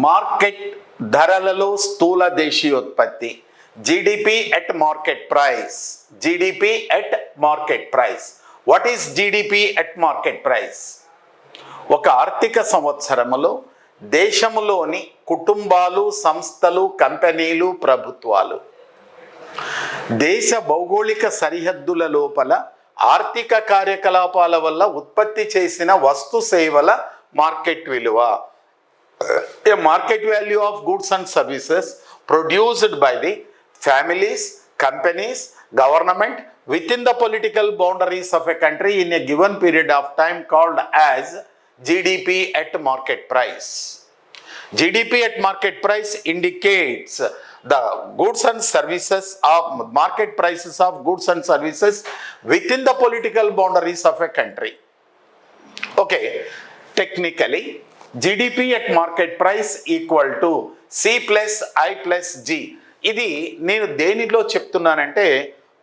Market ధరలలో స్థూల దేశీయోత్పత్తి GDP at market price. GDP at market price. What is GDP at market price? ఒక ఆర్థిక సంవత్సరములో దేశములోని కుటుంబాలు, సంస్థలు, కంపెనీలు, ప్రభుత్వాలు దేశ భౌగోళిక సరిహద్దుల లోపల ఆర్థిక కార్యకలాపాల వల్ల ఉత్పత్తి చేసిన వస్తు సేవల మార్కెట్ విలువ. A market value of goods and services produced by the families, companies, government within the political boundaries of a country in a given period of time called as GDP at market price. GDP at market price indicates the goods and services of market prices of goods and services within the political boundaries of a country. Okay, technically GDP at market price equal to C plus I plus G. ఇది నేను దేనిలో చెప్తున్నానంటే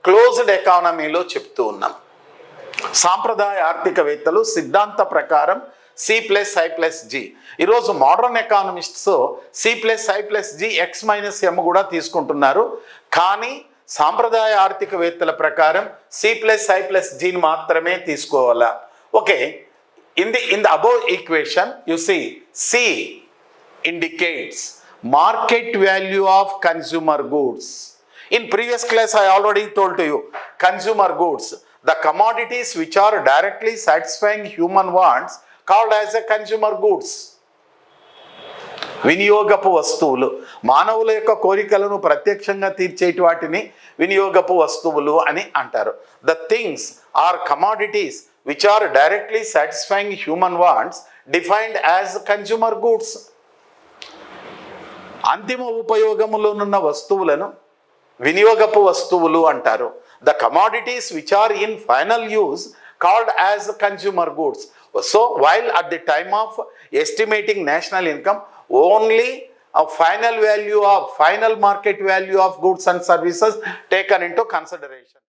closed ఎకానమీలో చెప్తూ ఉన్నాం. సాంప్రదాయ ఆర్థికవేత్తలు సిద్ధాంత ప్రకారం C plus I plus G. ఈరోజు modern economists C plus I plus G X minus M కూడా తీసుకుంటున్నారు. కానీ సాంప్రదాయ ఆర్థికవేత్తల ప్రకారం C ప్లస్ I ప్లస్ Gని మాత్రమే తీసుకోవాలా. Okay, in the above equation you see C indicates market value of consumer goods. In previous class I already told to you, consumer goods, the commodities which are directly satisfying human wants called as a consumer goods. వినియోగపు వస్తువులు, మానవుల యొక్క కోరికలను ప్రత్యక్షంగా తీర్చేటి వాటిని వినియోగపు వస్తువులు అని అంటారు. The things are commodities which are directly satisfying human wants defined as consumer goods. అంతిమ ఉపయోగములోనున్న వస్తువులను వినియోగపు వస్తువులు అంటారు. The commodities which are in final use called as consumer goods. So while at the time of estimating national income, only a final market value of goods and services taken into consideration.